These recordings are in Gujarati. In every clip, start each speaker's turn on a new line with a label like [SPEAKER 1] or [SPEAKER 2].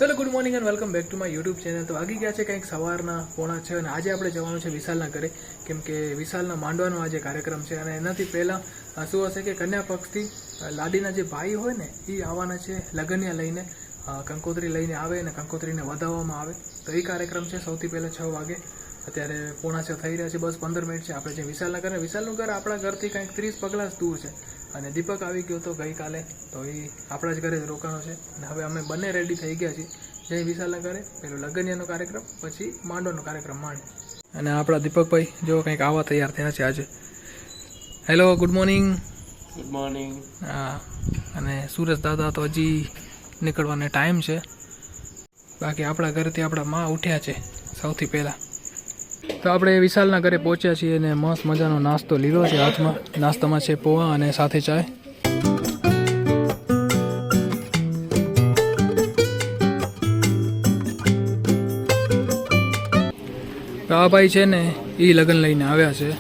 [SPEAKER 1] चलो good morning and welcome back to my YouTube channel. तो आगे क्या है कंईक सवारना 6:30 અને આજે આપણે જવાનું છે વિશાલના ઘરે, કેમ કે વિશાલના માંડવાનો આજે કાર્યક્રમ છે અને એનાથી પહેલાં શું હશે કે કન્યા પક્ષથી લાડીના જે ભાઈ હોય ને એ આવવાના છે લગનિયા લઈને, કંકોત્રી લઈને આવે અને કંકોત્રીને વધાવવામાં આવે। તો એ કાર્યક્રમ છે સૌથી પહેલાં 6 વાગે। અત્યારે 6:45 થઈ રહ્યા છે, બસ 15 મિનિટ છે આપણે જે વિશાલના ઘરે। વિશાલનું ઘર આપણા ઘરથી કંઈક 30 પગલાં જ દૂર છે અને દીપક આવી ગયો હતો ગઈકાલે, તો એ આપણા જ ઘરે જ રોકાણો છે અને હવે અમે બંને રેડી થઈ ગયા છીએ જય વિશાલના ઘરે। પેલો લગનિયાનો કાર્યક્રમ, પછી માંડવાનો કાર્યક્રમ માણી। અને આપણા દીપકભાઈ જો કંઈક આવા તૈયાર થયા છે આજે। Hello, good morning.
[SPEAKER 2] Good morning.
[SPEAKER 1] હા, અને સુરેશ દાદા તો હજી નીકળવાનો ટાઈમ છે, બાકી આપણા ઘરેથી આપણા માં ઉઠ્યા છે સૌથી પહેલાં। તો આપણે વિશાલના ઘરે પહોંચ્યા છીએ અને મસ્ત મજાનો નાસ્તો લીધો છે હાથમાં। નાસ્તામાં છે પોहा અને સાથે ચાય। તો આ ભાઈ છે ને એ લગ્ન લઈને આવ્યા છે।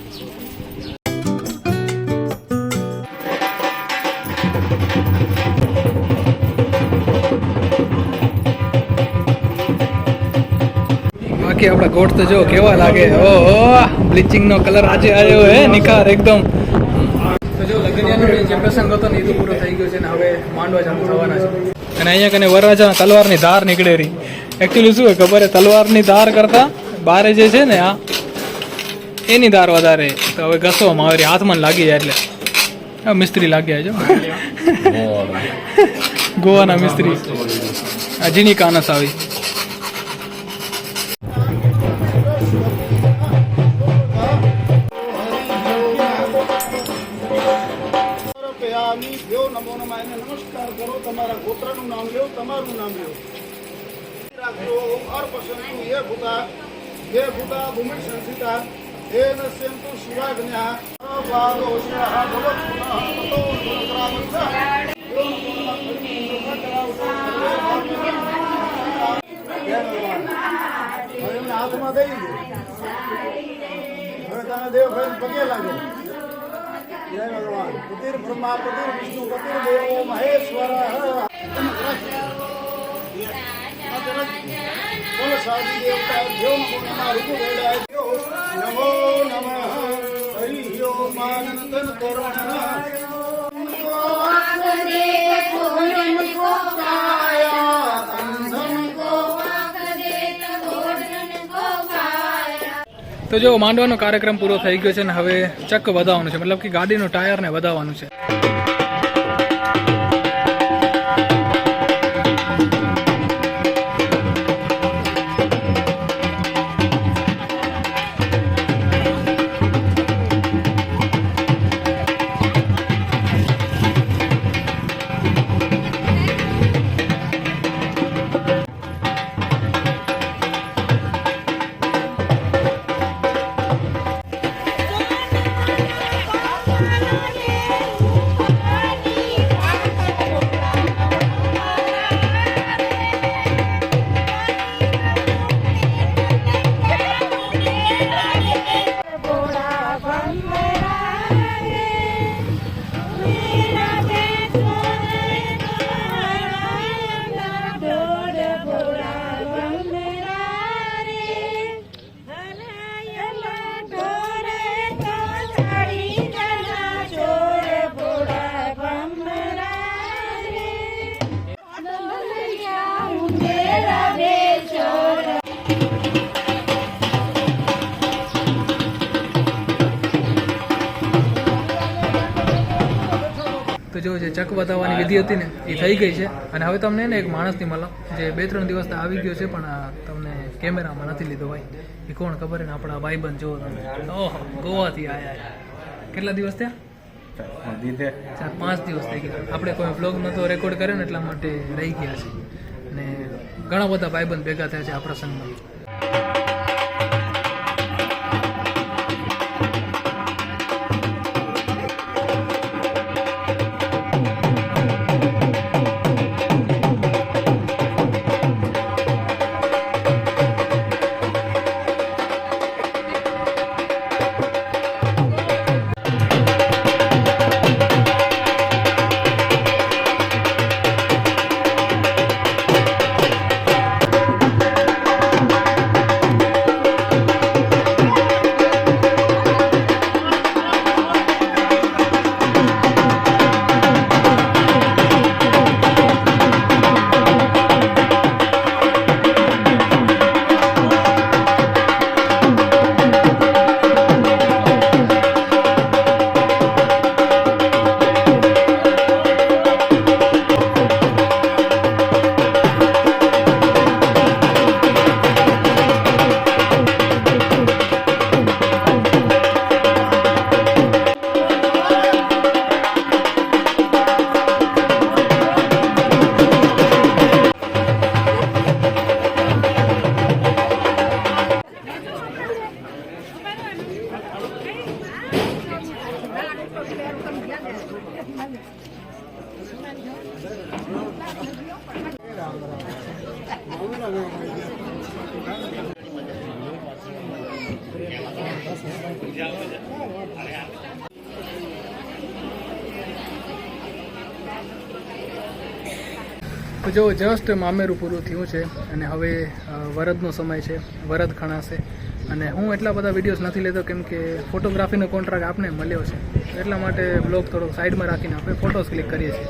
[SPEAKER 1] બાકી આપણા ગોઠ તો જો કેવા લાગે, ઓહો બ્લીચિંગ નો કલર આજે આવ્યો હે નિખાર એકદમ। તો જો લગનિયાનો જે પ્રસંગ હતો ને એ તો પૂરો થઈ ગયો છે ને હવે માંડવા ચાલુ થવાના છે। અને અહીંયા કને વરરાજા તલવારની ધાર નીકળે રહી। એકચ્યુઅલી શું હોય ખબર હે, તલવારની ધાર કરતા બારે જે છે ને આ એની ધાર વધારે, તો હવે ઘસવામાં આવે, હાથમાં લાગી જાય એટલે મિસ્ત્રી લાગ્યા જો ગોવાના મિસ્ત્રી ઝીણી કાનસ આવી।
[SPEAKER 3] નમસ્કાર કરો, તમારા ગોત્રનું નામ લ્યો, તમારું નામ લ્યો, રાખજો ઓમકાર પસંદ હે ભૂતા ભૂમિ સંસિતા હે નસ્યંતુ શિવાગ્ન્યા વાદોષા ભવત્પુનઃ તતો સુરગ્રામસ્ય હાથમાં દઈ દે। હવે તને દેવ ભાઈ પગે લાગે। જય ભગવાન। પતિર બ્રહ્મા પતિર વિષ્ણુ પતિર દેવો મહેશ્વર બોલો સાદી દેવતા જો નમો ઋતુ વેડાય નમો નમઃ હરિ ઓમ આનંદન કરુણ
[SPEAKER 1] તો જો માંડવાનો કાર્યક્રમ પૂરો થઈ ગયો છે ને હવે ચક વધાવવાનું છે, મતલબ કે ગાડીનો ટાયરને વધાવવાનું છે। તો જો જે ચક વધાવવાની વિધિ હતી ને એ થઈ ગઈ છે અને હવે તમને ને એક માણસની મળો જે 2-3 દિવસથી આવી ગયો છે પણ તમને કેમેરામાં નથી લીધો ભાઈ। એ કોણ ખબર ને, આપણા ભાઈબંધ જો તમે, ઓહો ગોવાથી આયા। કેટલા દિવસ થયા? 4-5 દિવસ થઈ ગયા। આપણે કોઈ વ્લોગ નહોતો રેકોર્ડ કર્યો ને એટલા માટે રહી ગયા છે અને ઘણા બધા ભાઈબંધ ભેગા થયા છે આ પ્રસંગમાં। તો જો જસ્ટ મામેરું પૂરું થયું છે અને હવે વરદનો સમય છે, વરદ ખણાશે. અને હું એટલા બધા વિડીયોઝ નથી લેતો કેમ કે ફોટોગ્રાફીનો કોન્ટ્રાક્ટ આપને મળ્યો છે, એટલા માટે બ્લોગ થોડો સાઈડમાં રાખીને આપણે ફોટોસ ક્લિક કરીએ છીએ.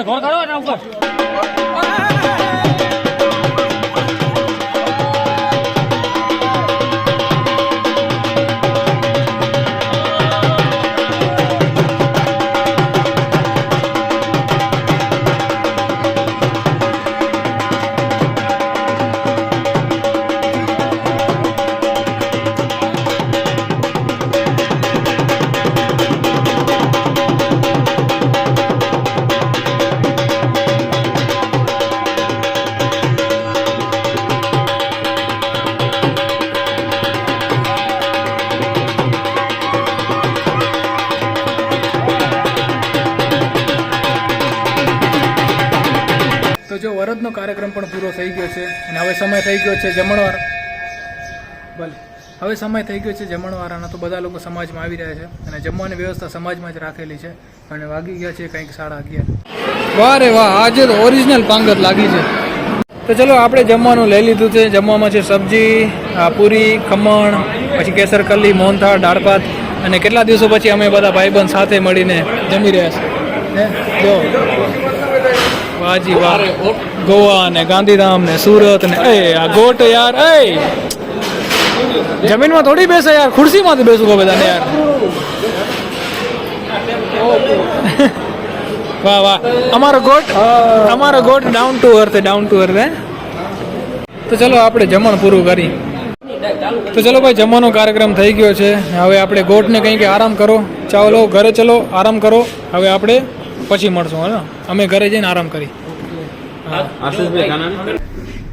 [SPEAKER 2] ઘોર કરો એના ઉપર
[SPEAKER 1] જો વરદનો કાર્યક્રમ પણ પૂરો થઈ ગયો છે અને હવે સમય થઈ ગયો છે જમણવાર. ભલે હવે સમય થઈ ગયો છે જમણવારાના, તો બધા લોકો સમાજમાં આવી રહ્યા છે અને જમવાની વ્યવસ્થા સમાજમાં જ રાખેલી છે અને વાગી ગયા છે કંઈક 11:30. વાહ રે વાહ, આજે તો ઓરિજિનલ પાંગત લાગી છે. તો ચલો આપણે જમવાનું લઈ લીધું છે. જમવામાં છે સબ્જી, પૂરી, ખમણ, પછી કેસર કલી, મોહનથાળ, દાળ ભાત અને કેટલા દિવસો પછી અમે બધા ભાઈબંધ સાથે મળીને જમી રહ્યા છીએ. જો વાજી વાહ, ગોવા ને ગાંધીધામ ને સુરત ને આ ગોટ યાર. જમીનમાં થોડી બેસે યાર, ખુરશીમાંથી બેસવું ગમે તને યાર. વાહ વાહ, અમારો ગોટ ડાઉન ટુ અર્થ હે. તો ચલો આપણે જમણ પૂરું કરી. તો ચલો ભાઈ, જમવાનો કાર્યક્રમ થઈ ગયો છે. હવે આપણે ગોટને કંઈ કે આરામ કરો, ચાલો ઘરે ચલો, આરામ કરો. હવે આપણે પછી મળશું. હા, અમે ઘરે જઈને આરામ કરી.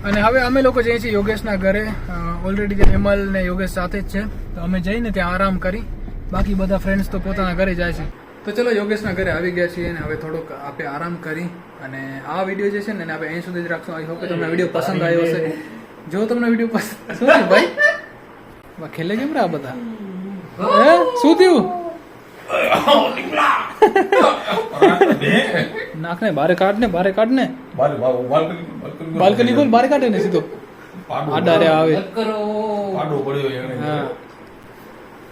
[SPEAKER 1] અને હવે અમે લોકો જઈએ છીએ યોગેશના ઘરે. ઓલરેડી જે હેમલ ને યોગેશ સાથે જ છે, તો અમે જઈને ત્યાં આરામ કરી. બાકી બધા ફ્રેન્ડ્સ તો પોતાના ઘરે જાય છે. તો ચલો યોગેશના ઘરે આવી ગયા છીએ અને હવે થોડોક આપણે આરામ કરી અને આ વિડીયો જે છે ને આપણે અહીં સુધી જ રાખશું. આઈ હોપ કે તમને વિડીયો પસંદ આવ્યો હશે. જો તમને વિડીયો પસંદ, શું થયું ભાઈ? ખેલે કેમ રહ્યા બધા? શું થયું? નાખને બારે કાઢ ને, બાલ્કની ખોલ, બારે કાઢે ને સીધો. આડા રે આવે. હા,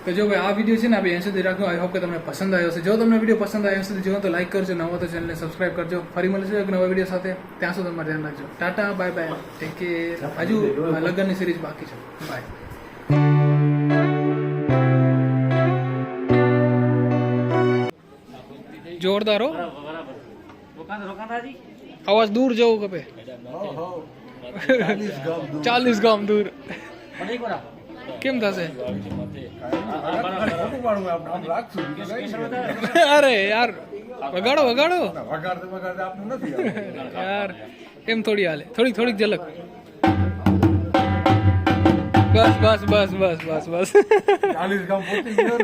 [SPEAKER 1] તો જો ભાઈ આ વિડીયો છે ને આપણે અહીં સુધી રાખ્યો. આઈ હોપ કે તમને પસંદ આવ્યો હશે. જો તમને વિડીયો પસંદ આવ્યો હશે જો તો લાઈક કરજો, નવો તો ચેનલને સબસ્ક્રાઇબ કરજો. ફરી મળીશું એક નવા વિડીયો સાથે. ત્યાં સુધી તમારે ધ્યાન રાખજો. Tata, bye bye, take care. હજુ લગ્નની સિરીઝ બાકી છે. બાય. જોરદાર હો, અવાજ દૂર જવું કપે. 40 ગામ દૂર કેમ થશે? અરે યાર, વગાડો યાર, એમ થોડી હાલે. થોડીક ઝલક. બસ 40 ગામ પહોંચી ગયો ને.